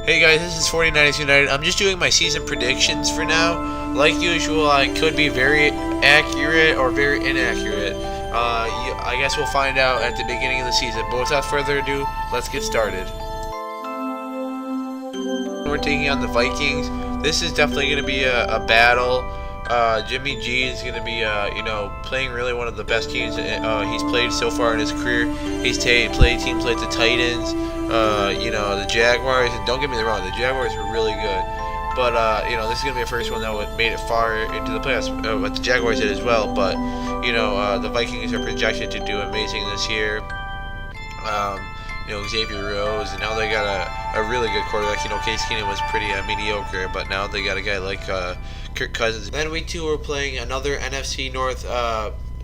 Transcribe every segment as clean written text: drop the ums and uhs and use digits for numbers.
Hey guys, this is 49ers United. I'm just doing my season predictions for now. Like usual, I could be very accurate or very inaccurate. I guess we'll find out at the beginning of the season. But without further ado, let's get started. We're taking on the Vikings. This is definitely going to be a battle. Jimmy G is going to be, playing really one of the best teams he's played so far in his career. He's played teams like the Titans, the Jaguars. And don't get me wrong, the Jaguars were really good. But, this is going to be a first one that made it far into the playoffs. What the Jaguars did as well. But, the Vikings are projected to do amazing this year. Xavier Rhodes, and now they got a really good quarterback. Case Keenum was pretty mediocre, but now they got a guy like Kirk Cousins. Then week 2 we're playing another NFC North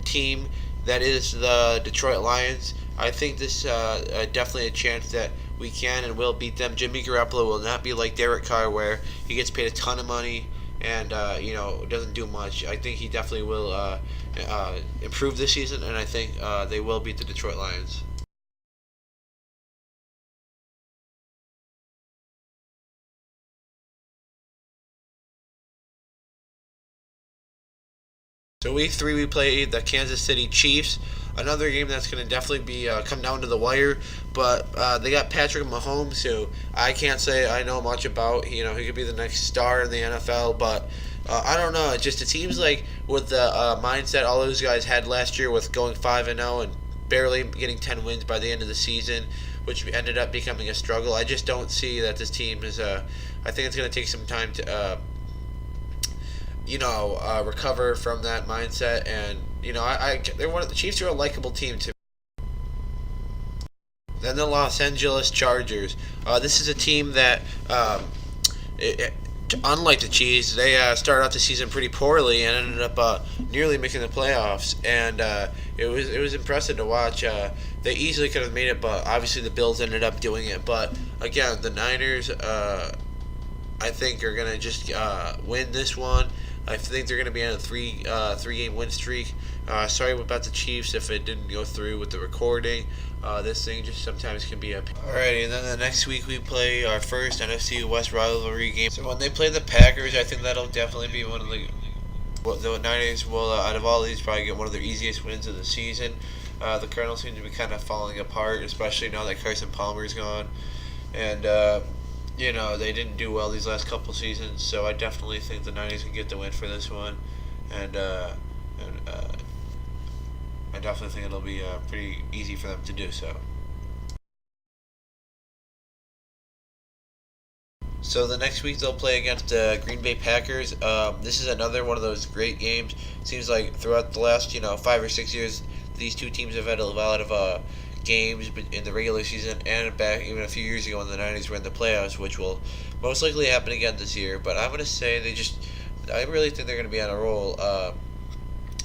team that is the Detroit Lions. I think this definitely a chance that we can and will beat them. Jimmy Garoppolo will not be like Derek Carr, where he gets paid a ton of money and doesn't do much. I think he definitely will improve this season, and I think they will beat the Detroit Lions. So week 3 we play the Kansas City Chiefs. Another game that's going to definitely be come down to the wire. But they got Patrick Mahomes, who I can't say I know much about. He could be the next star in the NFL. But I don't know. It seems like with the mindset all those guys had last year with going 5-0 and barely getting 10 wins by the end of the season, which ended up becoming a struggle. I just don't see that this team is. I think it's going to take some time to. Recover from that mindset, and they're one of the Chiefs are a likable team too. Then the Los Angeles Chargers. This is a team that, unlike the Chiefs, they started out the season pretty poorly and ended up nearly making the playoffs, and it was impressive to watch. They easily could have made it, but obviously the Bills ended up doing it. But again, the Niners, I think, are gonna just win this one. I think they're going to be on a three-game win streak. Sorry about the Chiefs if it didn't go through with the recording. This thing just sometimes can be a... Alrighty, and then the next week we play our first NFC West rivalry game. So when they play the Packers, I think that'll definitely be one of the Niners will, out of all these, probably get one of their easiest wins of the season. The Cardinals seem to be kind of falling apart, especially now that Carson Palmer's gone. And... they didn't do well these last couple seasons, so I definitely think the Niners can get the win for this one, and I definitely think it'll be pretty easy for them to do so. So the next week they'll play against the Green Bay Packers. This is another one of those great games. Seems like throughout the last 5 or 6 years, these two teams have had a lot of games in the regular season and back even a few years ago when the Niners were in the playoffs, which will most likely happen again this year. But I'm going to say I really think they're going to be on a roll. I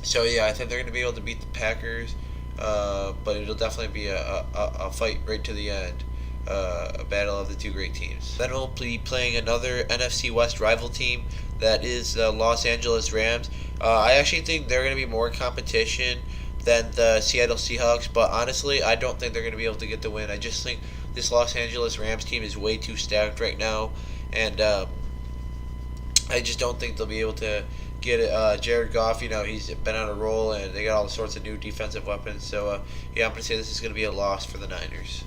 think they're going to be able to beat the Packers, but it'll definitely be a fight right to the end, a battle of the two great teams. Then we'll be playing another NFC West rival team, that is the Los Angeles Rams. I actually think they're going to be more competition than the Seattle Seahawks, but honestly, I don't think they're going to be able to get the win. I just think this Los Angeles Rams team is way too stacked right now, and I just don't think they'll be able to get it. Jared Goff, he's been on a roll, and they got all sorts of new defensive weapons, so I'm going to say this is going to be a loss for the Niners.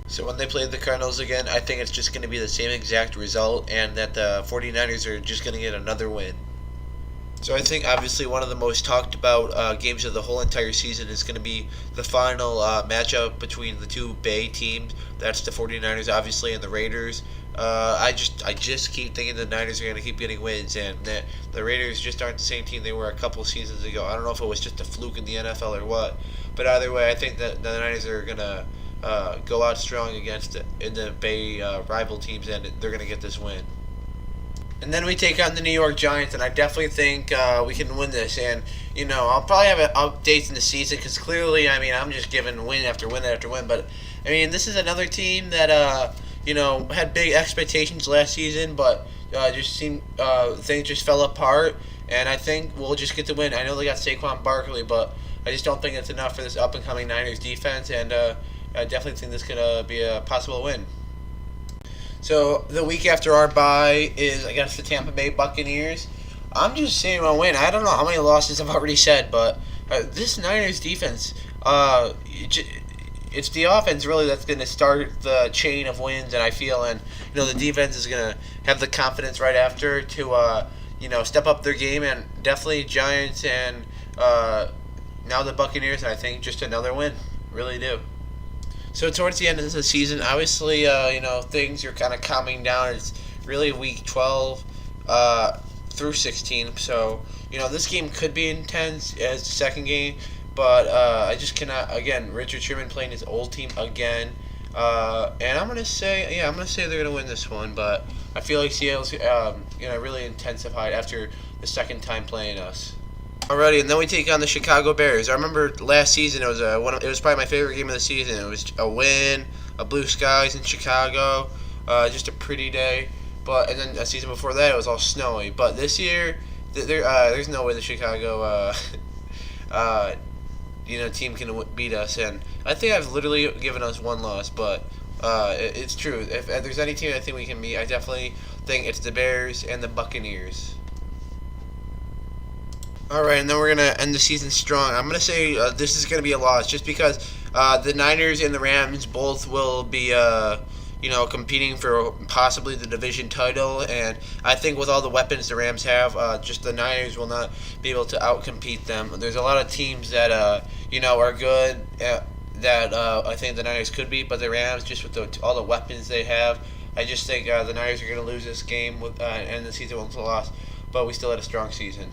So when they play the Cardinals again, I think it's just going to be the same exact result, and that the 49ers are just going to get another win. So I think obviously one of the most talked about games of the whole entire season is going to be the final matchup between the two Bay teams. That's the 49ers obviously and the Raiders. I just keep thinking the Niners are going to keep getting wins, and that the Raiders just aren't the same team they were a couple seasons ago. I don't know if it was just a fluke in the NFL or what, but either way, I think that the Niners are going to go out strong against in the Bay rival teams, and they're going to get this win. And then we take on the New York Giants, and I definitely think we can win this. And, I'll probably have updates in the season because clearly, I'm just giving win after win after win. But, this is another team that, had big expectations last season, but just seemed things just fell apart. And I think we'll just get the win. I know they got Saquon Barkley, but I just don't think it's enough for this up-and-coming Niners defense. And I definitely think this could be a possible win. So the week after our bye is against the Tampa Bay Buccaneers. I'm just saying a win. I don't know how many losses I've already said, but this Niners defense, it's the offense really that's going to start the chain of wins, and I feel, and the defense is going to have the confidence right after to step up their game, and definitely Giants and now the Buccaneers, and I think just another win, really do. So towards the end of the season, obviously, things are kind of calming down. It's really week 12 through 16. So, this game could be intense as the second game, but I just cannot. Again, Richard Sherman playing his old team again, and I'm gonna say, they're gonna win this one. But I feel like Seattle's really intensified after the second time playing us. Alrighty, and then we take on the Chicago Bears. I remember last season it was it was probably my favorite game of the season. It was a win, a blue skies in Chicago, just a pretty day. But and then a season before that it was all snowy. But this year, there's no way the Chicago team can beat us. And I think I've literally given us one loss, but it's true. If there's any team I think we can beat, I definitely think it's the Bears and the Buccaneers. All right, and then we're gonna end the season strong. I'm gonna say this is gonna be a loss, just because the Niners and the Rams both will be, competing for possibly the division title, and I think with all the weapons the Rams have, just the Niners will not be able to outcompete them. There's a lot of teams that are good that I think the Niners could beat, but the Rams, just with all the weapons they have, I just think the Niners are gonna lose this game with end the season with a loss, but we still had a strong season.